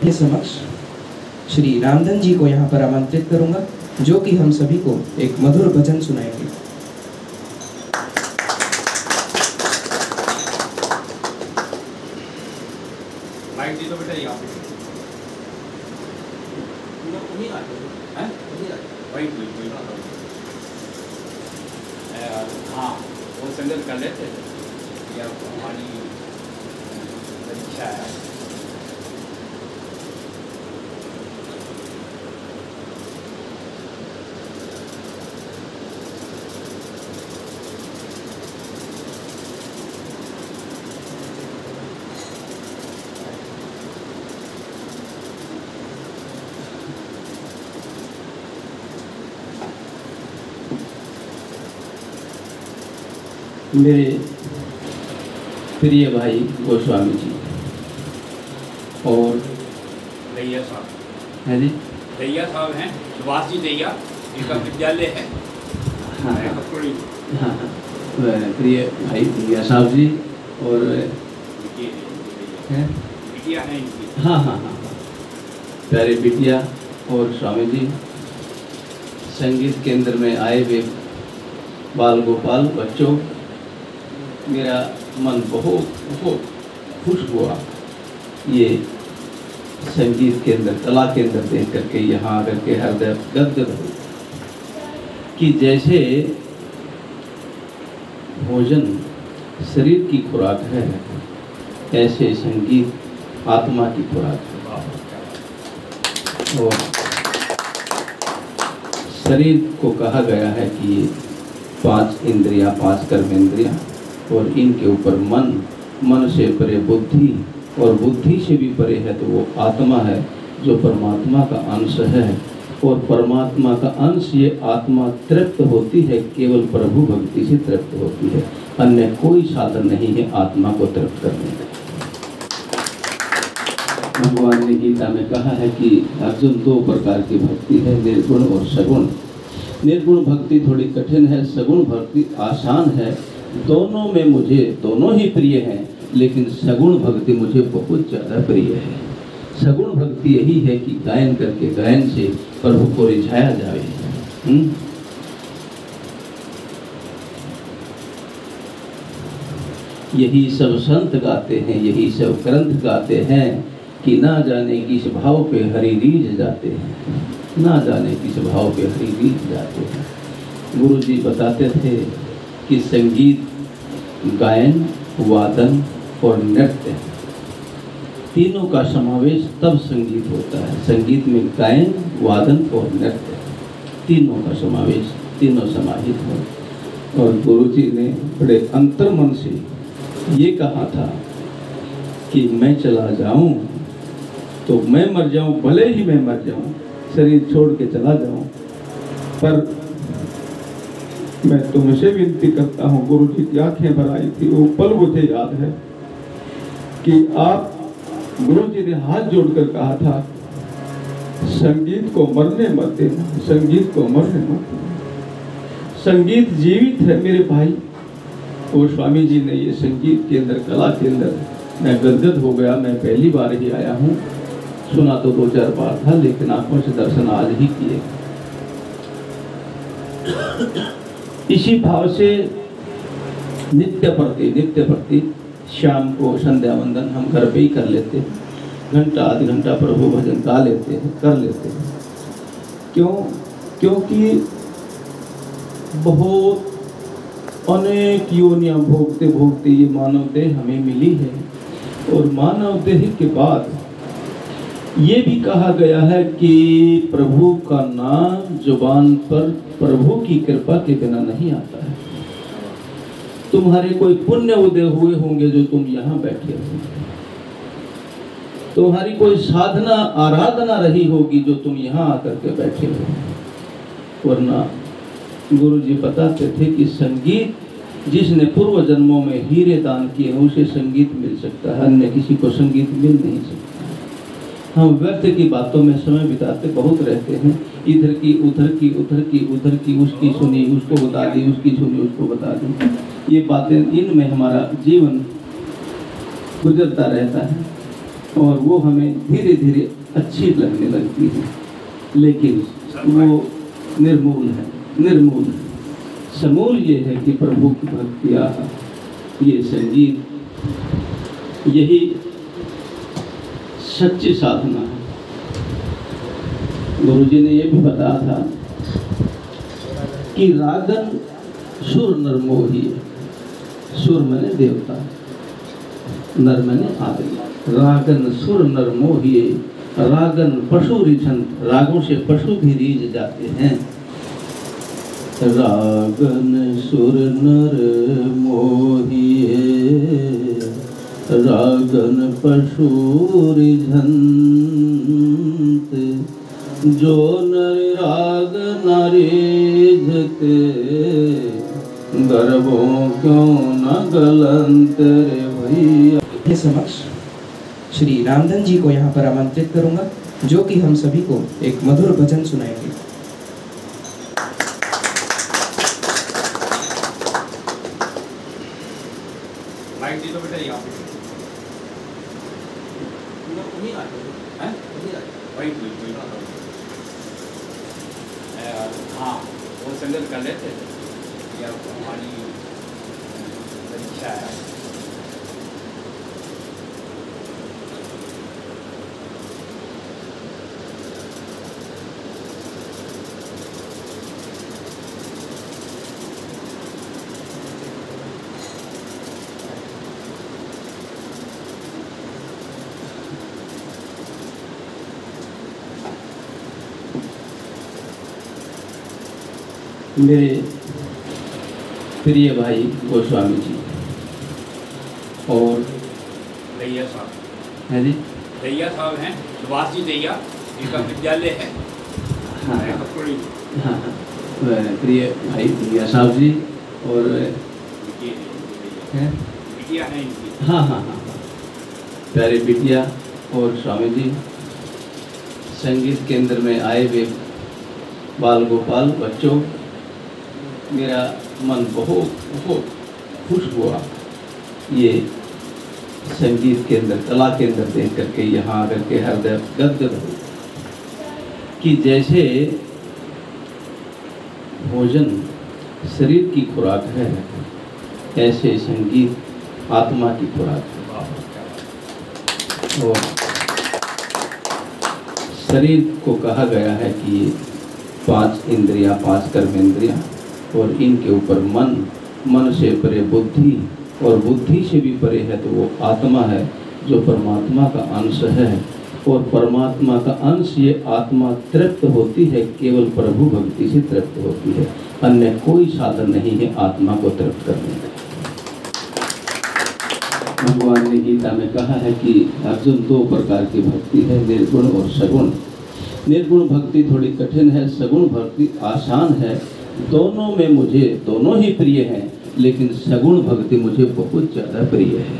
के समक्ष श्री रामधन जी को यहाँ पर आमंत्रित करूंगा, जो कि हम सभी को एक मधुर भजन सुनाएंगे। माइक जी तो बेटा यहाँ पे हाँ वो संगत कर लेते या हमारी परीक्षा है। मेरे प्रिय भाई गोस्वामी जी और दैया साहब है जी, दैया साहब हैं, सुभाष जी दैया, इनका विद्यालय है। हाँ हाँ, प्रिय भाई दैया साहब जी और बिटिया है इनकी। हाँ हाँ हाँ, प्यारे बिटिया और स्वामी जी, संगीत केंद्र में आए हुए बाल गोपाल बच्चों, मेरा मन बहुत बहुत खुश हुआ ये संगीत केंद्र, कला केंद्र देख करके, यहाँ आकर के हृदय गदगद हो कि जैसे भोजन शरीर की खुराक है, ऐसे संगीत आत्मा की खुराक है। और शरीर को कहा गया है कि 5 इंद्रियां, 5 कर्मेंद्रियां, और इनके ऊपर मन, मन से परे बुद्धि, और बुद्धि से भी परे है तो वो आत्मा है, जो परमात्मा का अंश है। और परमात्मा का अंश ये आत्मा तृप्त होती है, केवल प्रभु भक्ति से तृप्त होती है, अन्य कोई साधन नहीं है आत्मा को तृप्त करने का। भगवान ने गीता में कहा है कि अर्जुन 2 प्रकार की भक्ति है, निर्गुण और सगुण। निर्गुण भक्ति थोड़ी कठिन है, सगुण भक्ति आसान है। दोनों में मुझे दोनों ही प्रिय हैं, लेकिन सगुण भक्ति मुझे बहुत ज़्यादा प्रिय है। सगुण भक्ति यही है कि गायन करके, गायन से प्रभु को रिझाया जाए। यही सब संत गाते हैं, यही सब ग्रंथ गाते हैं कि ना जाने किस भाव पे हरि रीझ जाते हैं, ना जाने किस भाव पे हरि रीझ जाते हैं। गुरु जी बताते थे कि संगीत, गायन, वादन और नृत्य, तीनों का समावेश तब संगीत होता है। संगीत में गायन, वादन और नृत्य, तीनों का समावेश, तीनों समाहित हो। और गुरु जी ने बड़े अंतर्मन से ये कहा था कि मैं चला जाऊं तो मैं मर जाऊं, भले ही मैं मर जाऊं, शरीर छोड़ के चला जाऊं, पर मैं तुमसे विनती करता हूँ। गुरु जी की आंखें भर आई थी, वो पल मुझे याद है कि आप, गुरु जी ने हाथ जोड़कर कहा था, संगीत को मरने मत देना, संगीत को मरने मत देना। संगीत जीवित है मेरे भाई। और स्वामी जी ने ये संगीत केंद्र, कला केंद्र, मैं गदगद हो गया। मैं पहली बार ही आया हूँ, सुना तो 2-4 बार था, लेकिन आंखों से दर्शन आज ही किए। इसी भाव से नित्य प्रति शाम को संध्या वंदन हम घर पे ही कर लेते हैं, घंटा आध घंटा प्रभु भजन गा लेते हैं, कर लेते हैं। क्यों? क्योंकि बहुत अनेक योनियां भोगते भोगते ये मानव देह हमें मिली है। और मानव देह के बाद ये भी कहा गया है कि प्रभु का नाम जुबान पर प्रभु की कृपा के बिना नहीं आता है। तुम्हारे कोई पुण्य उदय हुए होंगे जो तुम यहाँ बैठे हो, तुम्हारी कोई साधना आराधना रही होगी जो तुम यहाँ आकर के बैठे हो। वरना गुरु जी बताते थे कि संगीत, जिसने पूर्व जन्मों में हीरे दान किए उसे संगीत मिल सकता है, अन्य किसी को संगीत मिल नहीं सकता। हम व्यर्थ की बातों में समय बिताते बहुत रहते हैं, इधर की उधर की, उधर की उधर की, उसकी सुनी उसको बता दी, उसकी सुनी उसको बता दी। ये बातें, इनमें हमारा जीवन गुजरता रहता है। और वो हमें धीरे धीरे अच्छी लगने लगती है, लेकिन वो निर्मूल है, निर्मूल है। समूल ये है कि प्रभु की भक्तियाँ, ये संगीत, यही सच्ची साधना है। गुरु जी ने ये भी बताया था कि रागन सुर नर मोही, सुर मैंने देवता, नर मैंने आदमी। रागन सुर नर मोहिए, रागन पशु रिझन, रागों से पशु भी रीझ जाते हैं। रागन सुर नर मोहिए, रागन पशु रिझन, जो नर राग नारीझते, गर्भों क्यों न गलंत रे भैया। के समक्ष श्री रामधन जी को यहाँ पर आमंत्रित करूंगा, जो कि हम सभी को एक मधुर भजन सुनाएंगे। माइक दी तो बेटा यहाँ पे हाँ, वो संगत कर लेते थे या हमारी परीक्षा है। मेरे प्रिय भाई गोस्वामी जी और दैया साहब है जी, दैया साहब हैं, सुभाष जी दैया, इनका विद्यालय है। हाँ कपूरी हाँ, प्रिय भाई दैया साहब जी और बिटिया है इनकी। हाँ हाँ हाँ, प्यारे बिटिया और स्वामी जी, संगीत केंद्र में आए हुए बाल गोपाल बच्चों, मेरा मन बहुत बहुत खुश हुआ ये संगीत केंद्र, कला केंद्र देख करके, यहाँ आकर के हृदय गदगद हो कि जैसे भोजन शरीर की खुराक है, ऐसे संगीत आत्मा की खुराक है। और शरीर को कहा गया है कि 5 इंद्रियां, 5 कर्मेंद्रियां, और इनके ऊपर मन, मन से परे बुद्धि, और बुद्धि से भी परे है तो वो आत्मा है, जो परमात्मा का अंश है। और परमात्मा का अंश ये आत्मा तृप्त होती है, केवल प्रभु भक्ति से तृप्त होती है, अन्य कोई साधन नहीं है आत्मा को तृप्त करने का। भगवान ने गीता में कहा है कि अर्जुन 2 प्रकार की भक्ति है, निर्गुण और सगुण। निर्गुण भक्ति थोड़ी कठिन है, सगुण भक्ति आसान है। दोनों में मुझे दोनों ही प्रिय हैं, लेकिन सगुण भक्ति मुझे बहुत ज़्यादा प्रिय है।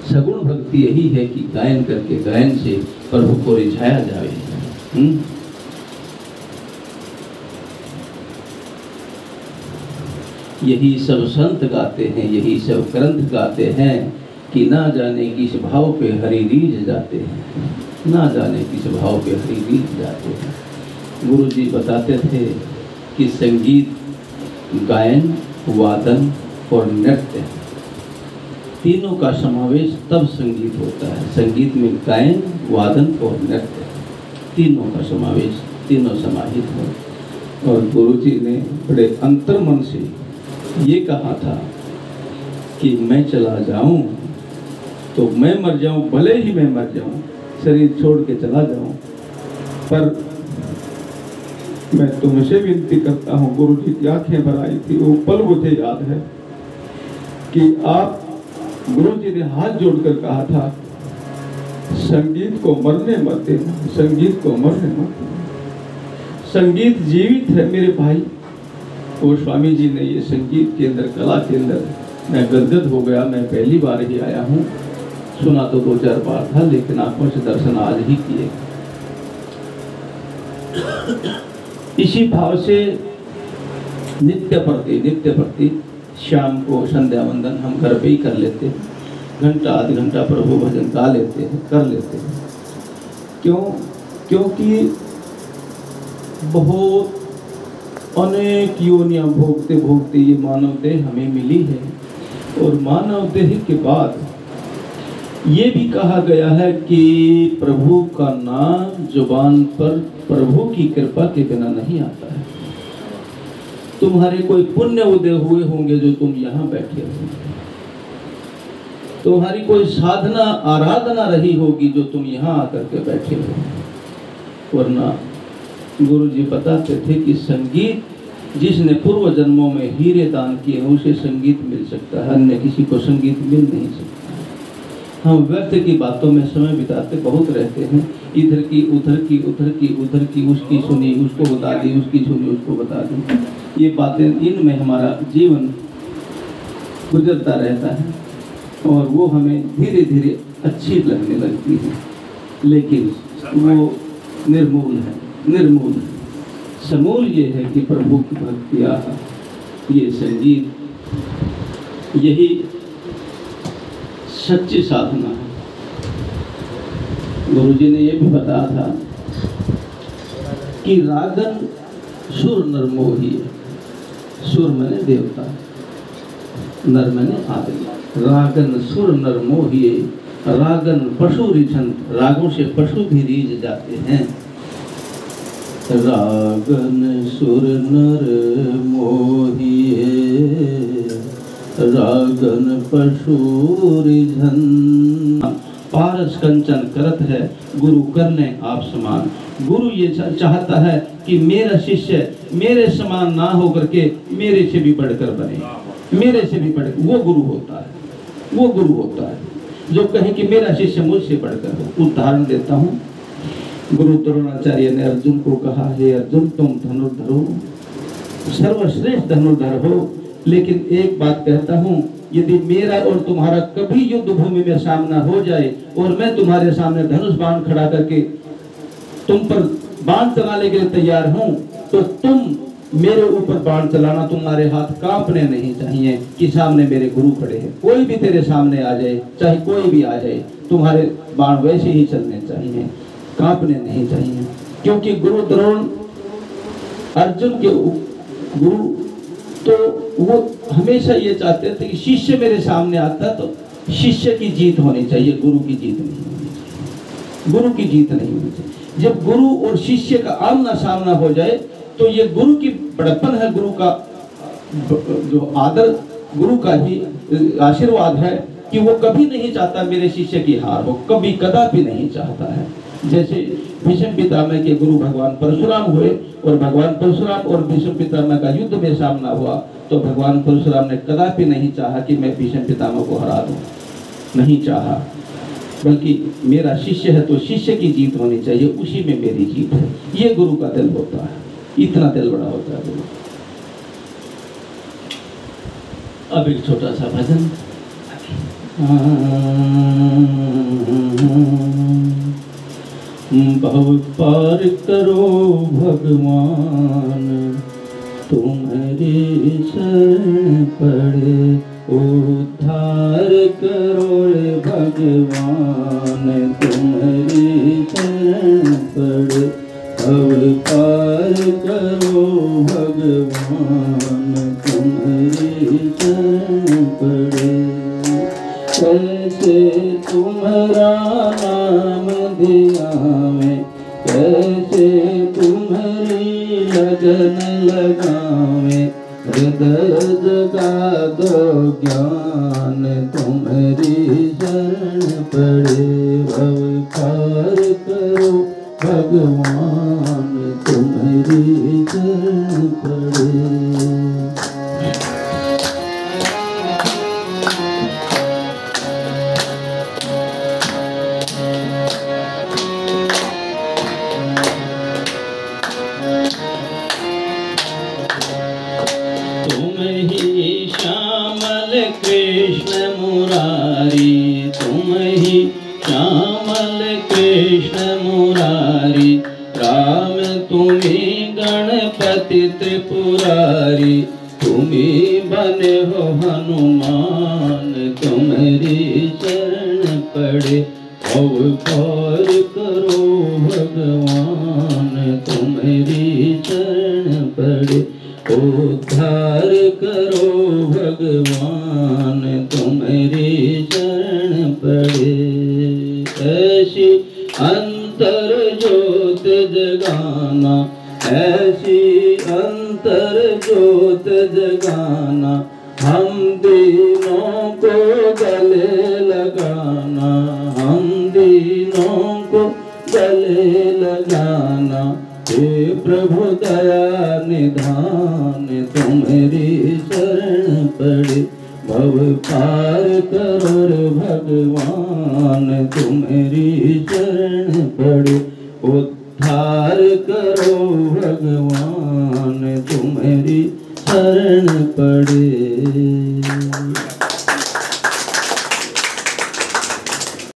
सगुण भक्ति यही है कि गायन करके, गायन से प्रभु को रिझाया जाए। यही सब संत गाते हैं, यही सब ग्रंथ गाते हैं कि ना जाने किस भाव पे हरि रीझ जाते हैं, ना जाने किस भाव पे हरि रीझ जाते हैं। गुरु जी बताते थे कि संगीत, गायन, वादन और नृत्य, तीनों का समावेश तब संगीत होता है। संगीत में गायन, वादन और नृत्य, तीनों का समावेश, तीनों समाहित हो। और गुरु जी ने बड़े अंतर्मन से ये कहा था कि मैं चला जाऊं तो मैं मर जाऊं, भले ही मैं मर जाऊं, शरीर छोड़ के चला जाऊं, पर मैं तुमसे विनती करता हूँ। गुरु जी की आंखें भर आई थी, वो पल मुझे याद है कि आप, गुरु जी ने हाथ जोड़कर कहा था, संगीत को मरने मत देना, संगीत को मरने मत देना। संगीत जीवित है मेरे भाई। और स्वामी जी ने ये संगीत केंद्र, कला केंद्र, मैं गदगद हो गया। मैं पहली बार ही आया हूँ, सुना तो 2-4 बार था, लेकिन आंखों से दर्शन आज ही किए। इसी भाव से नित्य प्रति शाम को संध्या वंदन हम घर पे ही कर लेते, घंटा आध घंटा प्रभु भजन गा लेते हैं, कर लेते हैं। क्यों? क्योंकि बहुत अनेक योनियां भोगते भोगते ये मानव देह हमें मिली है, और मानव देह के बाद ये भी कहा गया है कि प्रभु का नाम जुबान पर प्रभु की कृपा के बिना नहीं आता है। तुम्हारे कोई पुण्य उदय हुए होंगे जो तुम यहाँ बैठे हो, तुम्हारी कोई साधना आराधना रही होगी जो तुम यहाँ आकर के बैठे हो। वरना गुरु जी बताते थे कि संगीत जिसने पूर्व जन्मों में हीरे दान किए उसे संगीत मिल सकता है, अन्य किसी को संगीत मिल नहीं सकता। हम व्यर्थ की बातों में समय बिताते बहुत रहते हैं, इधर की उधर की उधर की उधर की, उसकी सुनी उसको बता दी, उसकी सुनी उसको बता दी। ये बातें, इनमें हमारा जीवन गुजरता रहता है और वो हमें धीरे धीरे अच्छी लगने लगती है, लेकिन वो निर्मूल है, निर्मूल है। समूल ये है कि प्रभु की भक्तिया, ये संगीत, यही सच्ची साधना है। गुरु जी ने यह भी बताया था कि रागन सुर नर मोही, सुर मैंने देवता, नर मैंने आदमी। रागन सुर नर मोही, रागन पशु रिझन, रागों से पशु भी रीझ जाते हैं। रागन सुर नर मोहिए, रागन पशु रिझन। पारस कंचन करत है गुरु करने आप समान। गुरु ये चाहता है कि मेरा शिष्य मेरे समान ना हो करके मेरे से भी बढ़कर बने, मेरे से भी बढ़कर। वो गुरु होता है, वो गुरु होता है जो कहे कि मेरा शिष्य मुझसे बढ़कर हो। उदाहरण देता हूँ, गुरु द्रोणाचार्य ने अर्जुन को कहा, हे अर्जुन तुम धनुर्धर हो, सर्वश्रेष्ठ धनुर्धर हो, लेकिन एक बात कहता हूँ, यदि मेरा और तुम्हारा कभी युद्ध भूमि में सामना हो जाए और मैं तुम्हारे सामने धनुष बाण खड़ा करके तुम पर बाण चलाने के लिए तैयार हूँ, तो तुम मेरे ऊपर बाण चलाना, तुम्हारे हाथ कांपने नहीं चाहिए कि सामने मेरे गुरु खड़े हैं। कोई भी तेरे सामने आ जाए, चाहे कोई भी आ जाए, तुम्हारे बाण वैसे ही चलने चाहिए, कांपने नहीं चाहिए। क्योंकि गुरु द्रोण अर्जुन के गुरु, तो वो हमेशा ये चाहते थे कि शिष्य मेरे सामने आता तो शिष्य की जीत होनी चाहिए, गुरु की जीत नहीं होनी चाहिए, गुरु की जीत नहीं होनी चाहिए। जब गुरु और शिष्य का आमना सामना हो जाए तो ये गुरु की बड़प्पन है, गुरु का जो आदर, गुरु का ही आशीर्वाद है कि वो कभी नहीं चाहता मेरे शिष्य की हार हो, कभी कदापि नहीं चाहता है। जैसे भीष्म पितामह के गुरु भगवान परशुराम हुए और भगवान परशुराम और भीष्म पितामह का युद्ध में सामना हुआ, तो भगवान परशुराम ने कदापि नहीं चाहा कि मैं भीष्म पितामह को हरा दूं, नहीं चाहा, बल्कि मेरा शिष्य है तो शिष्य की जीत होनी चाहिए, उसी में मेरी जीत है। ये गुरु का दिल होता है, इतना दिल बड़ा होता है गुरु। अब एक छोटा सा भजन। भव पार करो भगवान, तुम्हारी शरण पड़े, उद्धार करो रे भगवान, तुम्हारी शरण पड़े। भव पार करो भगवान, तुम्हारी शरण पड़े। कैसे तुम्हारा नाम ध्यावे, कैसे तुम्हारी लगन लगावे, हृदय जगा दो ज्ञान, तुम्हारी शरण पड़े। भव पार करो भगवान, तुम्हारी शरण पड़े। कृष्ण मुरारी, तुम ही श्यामल कृष्ण मुरारी, राम तुम्ही गणपति त्रिपुरारी, तुम्ही बने हो हनुमान, तुम्हारी पड़े, अवतार करो भगवान तुम्हारी शरण पड़े, उद्धार करो भगवान तुम्हारी शरण पड़े। ऐसी अंतर ज्योत जगाना, ऐसी अंतर ज्योत जगाना, हम दीनों को गले लगाना, हम दीनों को गले लगाना। हे प्रभु दया निधान तुम्हारी शरण पड़े, भव पार करो रे भगवान तुम्हारी शरण पड़े, उद्धार करो भगवान तुम्हारी शरण पड़े।